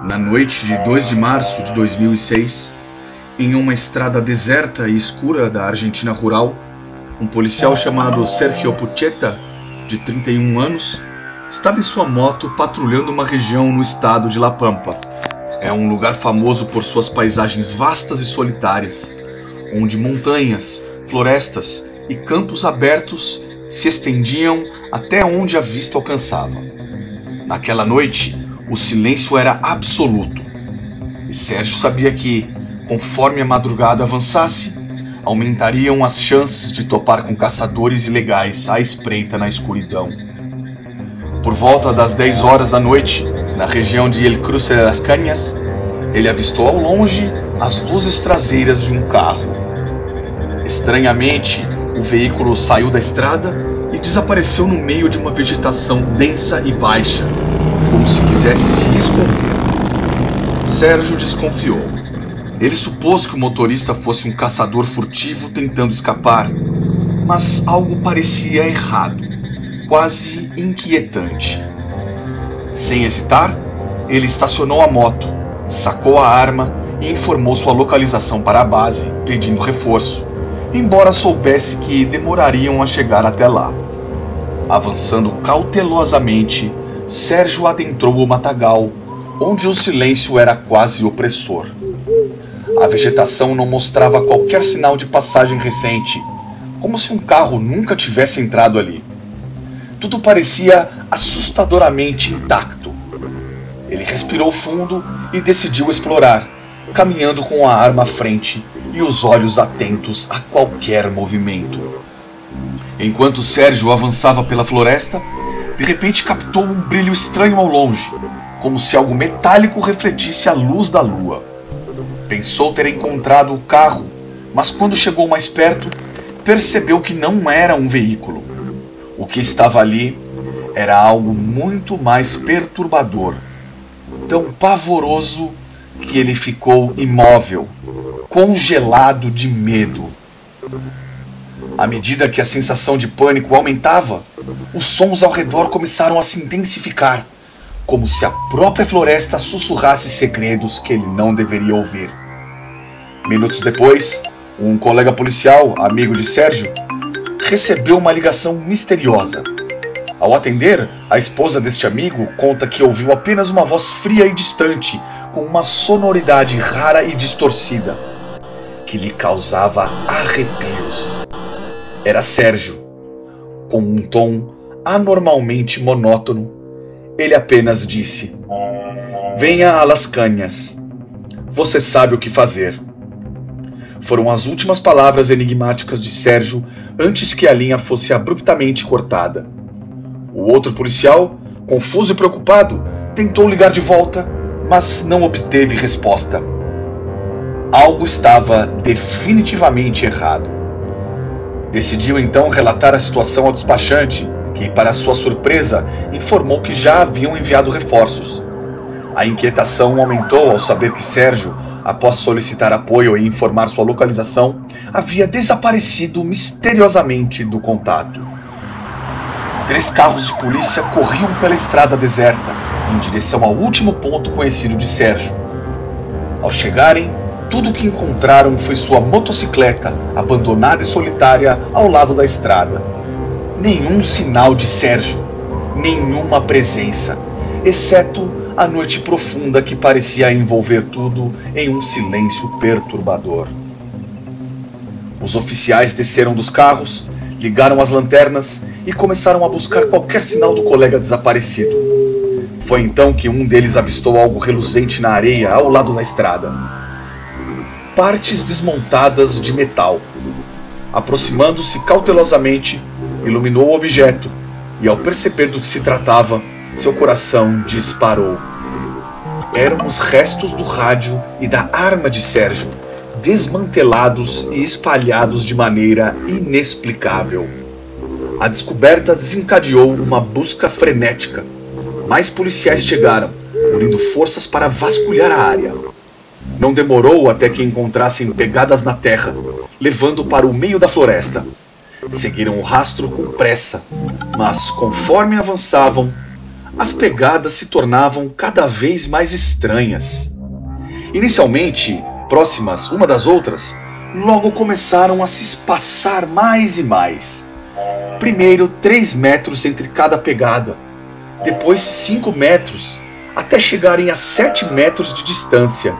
Na noite de 2 de março de 2006, em uma estrada deserta e escura da Argentina rural, um policial chamado Sergio Pucheta, de 31 anos, estava em sua moto patrulhando uma região no estado de La Pampa. É um lugar famoso por suas paisagens vastas e solitárias, onde montanhas, florestas e campos abertos se estendiam até onde a vista alcançava. Naquela noite, o silêncio era absoluto, e Sérgio sabia que, conforme a madrugada avançasse, aumentariam as chances de topar com caçadores ilegais à espreita na escuridão. Por volta das 10 horas da noite, na região de El Cruce de las Cañas, ele avistou ao longe as luzes traseiras de um carro. Estranhamente, o veículo saiu da estrada e desapareceu no meio de uma vegetação densa e baixa, como se quisesse se esconder. Sérgio desconfiou. Ele supôs que o motorista fosse um caçador furtivo tentando escapar, mas algo parecia errado, quase inquietante. Sem hesitar, ele estacionou a moto, sacou a arma e informou sua localização para a base, pedindo reforço, embora soubesse que demorariam a chegar até lá. Avançando cautelosamente, Sérgio adentrou o matagal, onde o silêncio era quase opressor. A vegetação não mostrava qualquer sinal de passagem recente, como se um carro nunca tivesse entrado ali. Tudo parecia assustadoramente intacto. Ele respirou fundo e decidiu explorar, caminhando com a arma à frente e os olhos atentos a qualquer movimento. Enquanto Sérgio avançava pela floresta, de repente captou um brilho estranho ao longe, como se algo metálico refletisse a luz da lua. Pensou ter encontrado o carro, mas quando chegou mais perto, percebeu que não era um veículo. O que estava ali era algo muito mais perturbador, tão pavoroso que ele ficou imóvel, congelado de medo. À medida que a sensação de pânico aumentava, os sons ao redor começaram a se intensificar, como se a própria floresta sussurrasse segredos que ele não deveria ouvir. Minutos depois, um colega policial, amigo de Sérgio, recebeu uma ligação misteriosa. Ao atender, a esposa deste amigo conta que ouviu apenas uma voz fria e distante, com uma sonoridade rara e distorcida, que lhe causava arrepios. Era Sérgio. Com um tom anormalmente monótono, ele apenas disse: "Venha a Las Cañas. Você sabe o que fazer." Foram as últimas palavras enigmáticas de Sérgio antes que a linha fosse abruptamente cortada. O outro policial, confuso e preocupado, tentou ligar de volta, mas não obteve resposta. Algo estava definitivamente errado. Decidiu então relatar a situação ao despachante, que, para sua surpresa, informou que já haviam enviado reforços. A inquietação aumentou ao saber que Sérgio, após solicitar apoio e informar sua localização, havia desaparecido misteriosamente do contato. 3 carros de polícia corriam pela estrada deserta, em direção ao último ponto conhecido de Sérgio. Ao chegarem, tudo o que encontraram foi sua motocicleta, abandonada e solitária ao lado da estrada. Nenhum sinal de Sérgio, nenhuma presença, exceto a noite profunda que parecia envolver tudo em um silêncio perturbador. Os oficiais desceram dos carros, ligaram as lanternas e começaram a buscar qualquer sinal do colega desaparecido. Foi então que um deles avistou algo reluzente na areia ao lado da estrada. Partes desmontadas de metal. Aproximando-se cautelosamente, iluminou o objeto e, ao perceber do que se tratava, seu coração disparou. Eram os restos do rádio e da arma de Sérgio, desmantelados e espalhados de maneira inexplicável. A descoberta desencadeou uma busca frenética. Mais policiais chegaram, unindo forças para vasculhar a área. Não demorou até que encontrassem pegadas na terra, levando para o meio da floresta. Seguiram o rastro com pressa, mas conforme avançavam, as pegadas se tornavam cada vez mais estranhas. Inicialmente, próximas uma das outras, logo começaram a se espaçar mais e mais. Primeiro 3 metros entre cada pegada, depois 5 metros, até chegarem a 7 metros de distância.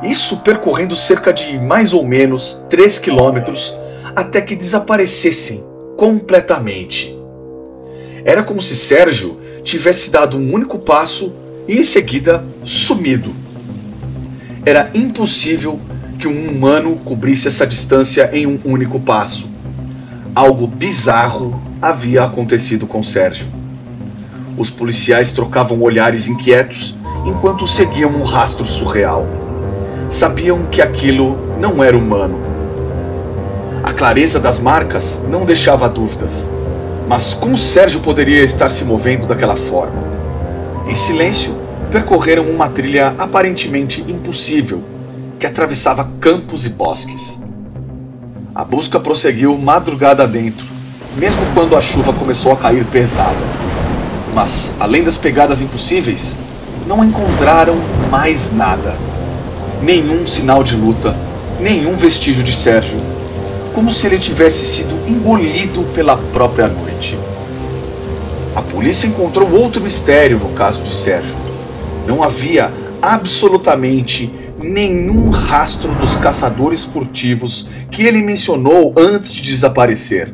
Isso percorrendo cerca de mais ou menos 3 quilômetros até que desaparecessem completamente. Era como se Sérgio tivesse dado um único passo e em seguida sumido. Era impossível que um humano cobrisse essa distância em um único passo. Algo bizarro havia acontecido com Sérgio. Os policiais trocavam olhares inquietos enquanto seguiam um rastro surreal. Sabiam que aquilo não era humano. A clareza das marcas não deixava dúvidas. Mas como Sérgio poderia estar se movendo daquela forma? Em silêncio, percorreram uma trilha aparentemente impossível, que atravessava campos e bosques. A busca prosseguiu madrugada adentro, mesmo quando a chuva começou a cair pesada. Mas, além das pegadas impossíveis, não encontraram mais nada. Nenhum sinal de luta, nenhum vestígio de Sérgio, como se ele tivesse sido engolido pela própria noite. A polícia encontrou outro mistério no caso de Sérgio. Não havia absolutamente nenhum rastro dos caçadores furtivos que ele mencionou antes de desaparecer.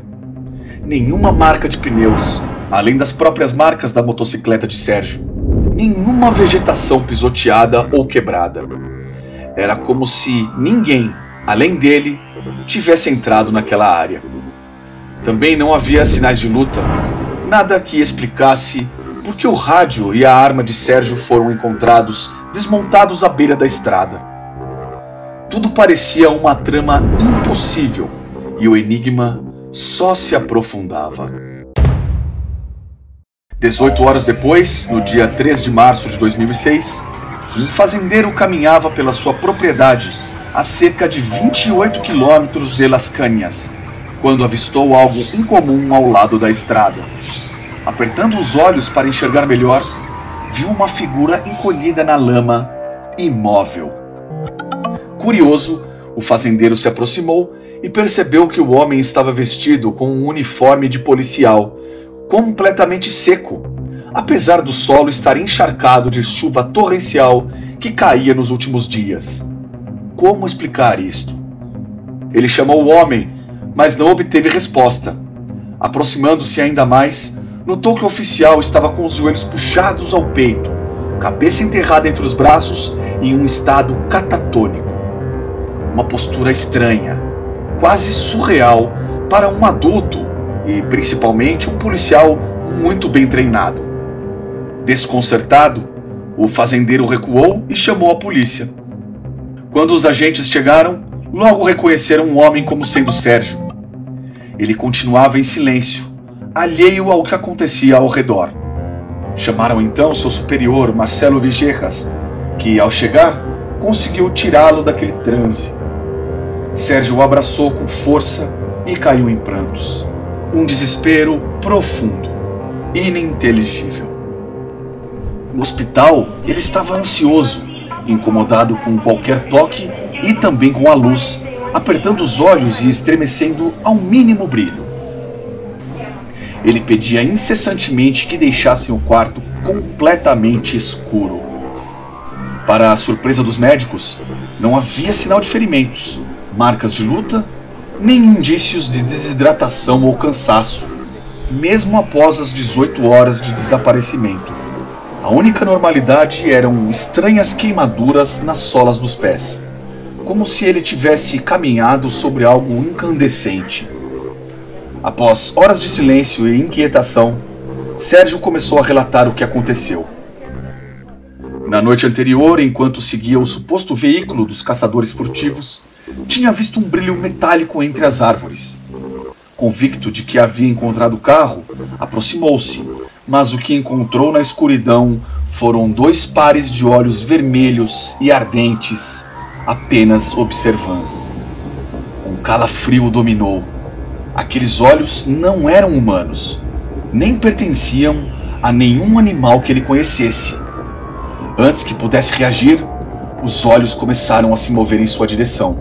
Nenhuma marca de pneus, além das próprias marcas da motocicleta de Sérgio. Nenhuma vegetação pisoteada ou quebrada. Era como se ninguém, além dele, tivesse entrado naquela área. Também não havia sinais de luta, nada que explicasse por que o rádio e a arma de Sérgio foram encontrados desmontados à beira da estrada. Tudo parecia uma trama impossível e o enigma só se aprofundava. 18 horas depois, no dia 3 de março de 2006, um fazendeiro caminhava pela sua propriedade a cerca de 28 quilômetros de Las Cañas, quando avistou algo incomum ao lado da estrada. Apertando os olhos para enxergar melhor, viu uma figura encolhida na lama, imóvel. Curioso, o fazendeiro se aproximou e percebeu que o homem estava vestido com um uniforme de policial, completamente seco, apesar do solo estar encharcado de chuva torrencial que caía nos últimos dias. Como explicar isto? Ele chamou o homem, mas não obteve resposta. Aproximando-se ainda mais, notou que o oficial estava com os joelhos puxados ao peito, cabeça enterrada entre os braços e em um estado catatônico. Uma postura estranha, quase surreal para um adulto e principalmente um policial muito bem treinado. Desconcertado, o fazendeiro recuou e chamou a polícia. Quando os agentes chegaram, logo reconheceram um homem como sendo Sérgio. Ele continuava em silêncio, alheio ao que acontecia ao redor. Chamaram então seu superior, Marcelo Vigejas, que, ao chegar, conseguiu tirá-lo daquele transe. Sérgio o abraçou com força e caiu em prantos. Um desespero profundo, ininteligível. No hospital, ele estava ansioso, incomodado com qualquer toque e também com a luz, apertando os olhos e estremecendo ao mínimo brilho. Ele pedia incessantemente que deixassem o quarto completamente escuro. Para a surpresa dos médicos, não havia sinal de ferimentos, marcas de luta, nem indícios de desidratação ou cansaço, mesmo após as 18 horas de desaparecimento. A única normalidade eram estranhas queimaduras nas solas dos pés, como se ele tivesse caminhado sobre algo incandescente. Após horas de silêncio e inquietação, Sérgio começou a relatar o que aconteceu. Na noite anterior, enquanto seguia o suposto veículo dos caçadores furtivos, tinha visto um brilho metálico entre as árvores. Convicto de que havia encontrado o carro, aproximou-se, mas o que encontrou na escuridão foram 2 pares de olhos vermelhos e ardentes, apenas observando. Um calafrio o dominou. Aqueles olhos não eram humanos, nem pertenciam a nenhum animal que ele conhecesse. Antes que pudesse reagir, os olhos começaram a se mover em sua direção.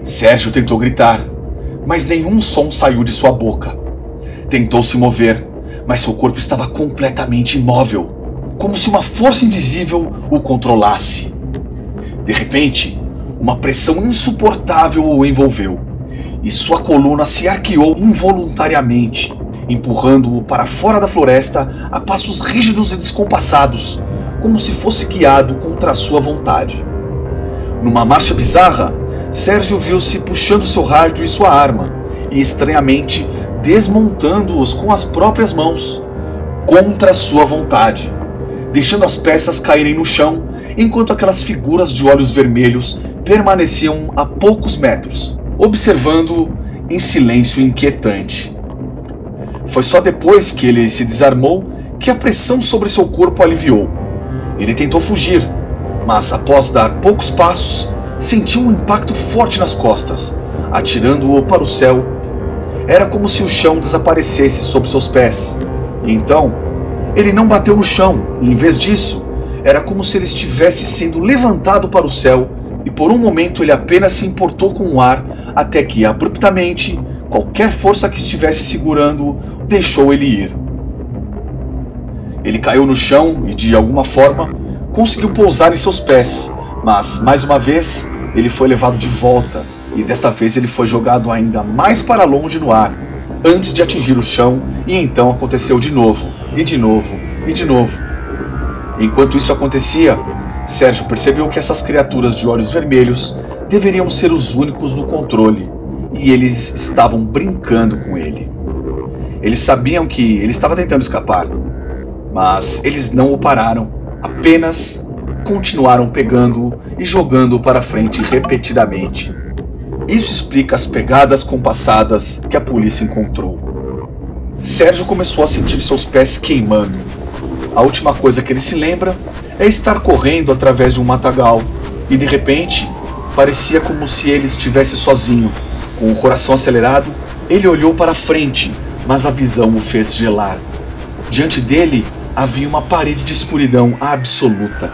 Sérgio tentou gritar, mas nenhum som saiu de sua boca. Tentou se mover, mas seu corpo estava completamente imóvel, como se uma força invisível o controlasse. De repente, uma pressão insuportável o envolveu, e sua coluna se arqueou involuntariamente, empurrando-o para fora da floresta a passos rígidos e descompassados, como se fosse guiado contra a sua vontade. Numa marcha bizarra, Sérgio viu-se puxando seu rádio e sua arma, e estranhamente desmontando-os com as próprias mãos, contra sua vontade, deixando as peças caírem no chão, enquanto aquelas figuras de olhos vermelhos permaneciam a poucos metros, observando-o em silêncio inquietante. Foi só depois que ele se desarmou que a pressão sobre seu corpo aliviou. Ele tentou fugir, mas após dar poucos passos, sentiu um impacto forte nas costas, atirando-o para o céu. Era como se o chão desaparecesse sob seus pés. E então, ele não bateu no chão, e em vez disso, era como se ele estivesse sendo levantado para o céu, e por um momento ele apenas se importou com o ar, até que, abruptamente, qualquer força que estivesse segurando-o deixou ele ir. Ele caiu no chão e, de alguma forma, conseguiu pousar em seus pés, mas, mais uma vez, ele foi levado de volta, e desta vez ele foi jogado ainda mais para longe no ar, antes de atingir o chão, e então aconteceu de novo, e de novo, e de novo. Enquanto isso acontecia, Sérgio percebeu que essas criaturas de olhos vermelhos deveriam ser os únicos no controle, e eles estavam brincando com ele. Eles sabiam que ele estava tentando escapar, mas eles não o pararam, apenas continuaram pegando-o e jogando-o para frente repetidamente. Isso explica as pegadas compassadas que a polícia encontrou. Sérgio começou a sentir seus pés queimando. A última coisa que ele se lembra é estar correndo através de um matagal, e de repente, parecia como se ele estivesse sozinho. Com o coração acelerado, ele olhou para frente, mas a visão o fez gelar. Diante dele havia uma parede de escuridão absoluta.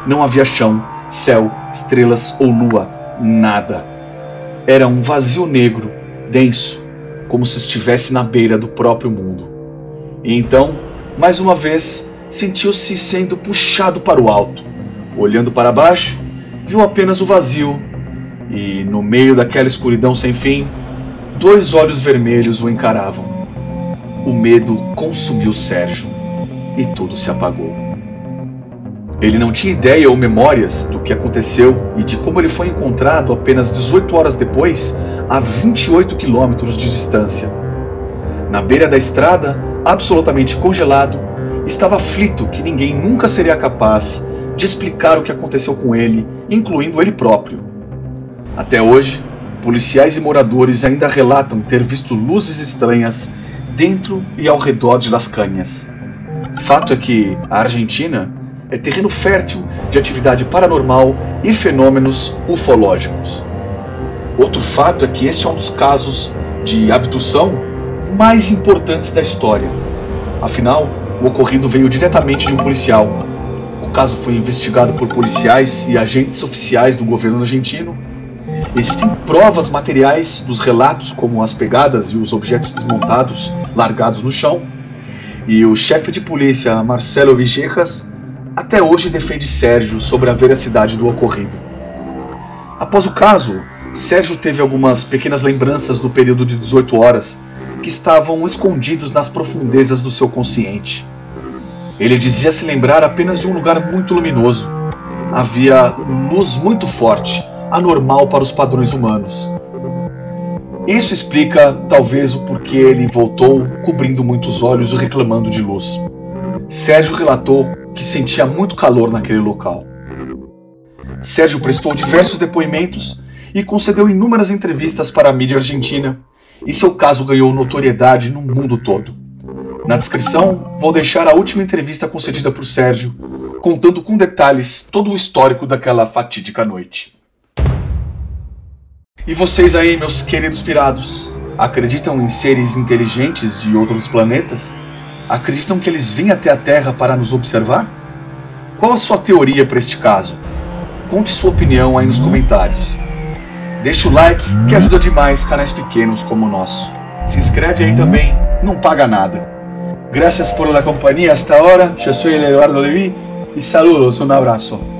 Não havia chão, céu, estrelas ou lua, nada. Era um vazio negro, denso, como se estivesse na beira do próprio mundo. E então, mais uma vez, sentiu-se sendo puxado para o alto. Olhando para baixo, viu apenas o vazio, e no meio daquela escuridão sem fim, 2 olhos vermelhos o encaravam. O medo consumiu Sérgio, e tudo se apagou. Ele não tinha ideia ou memórias do que aconteceu e de como ele foi encontrado apenas 18 horas depois, a 28 quilômetros de distância. Na beira da estrada, absolutamente congelado, estava aflito que ninguém nunca seria capaz de explicar o que aconteceu com ele, incluindo ele próprio. Até hoje, policiais e moradores ainda relatam ter visto luzes estranhas dentro e ao redor de Las Cañas. Fato é que a Argentina é terreno fértil de atividade paranormal e fenômenos ufológicos. Outro fato é que este é um dos casos de abdução mais importantes da história. Afinal, o ocorrido veio diretamente de um policial. O caso foi investigado por policiais e agentes oficiais do governo argentino. Existem provas materiais dos relatos, como as pegadas e os objetos desmontados largados no chão. E o chefe de polícia, Marcelo Villegas, até hoje defende Sérgio sobre a veracidade do ocorrido. Após o caso, Sérgio teve algumas pequenas lembranças do período de 18 horas que estavam escondidos nas profundezas do seu consciente. Ele dizia se lembrar apenas de um lugar muito luminoso. Havia luz muito forte, anormal para os padrões humanos. Isso explica, talvez, o porquê ele voltou cobrindo muitos olhos e reclamando de luz. Sérgio relatou que sentia muito calor naquele local. Sérgio prestou diversos depoimentos e concedeu inúmeras entrevistas para a mídia argentina, e seu caso ganhou notoriedade no mundo todo. Na descrição, vou deixar a última entrevista concedida por Sérgio, contando com detalhes todo o histórico daquela fatídica noite. E vocês aí, meus queridos pirados, acreditam em seres inteligentes de outros planetas? Acreditam que eles vêm até a Terra para nos observar? Qual a sua teoria para este caso? Conte sua opinião aí nos comentários. Deixa o like, que ajuda demais canais pequenos como o nosso. Se inscreve aí também, não paga nada. Gracias por la compañía hasta ahora. Yo soy el Eduardo Levi y saludos, un abrazo.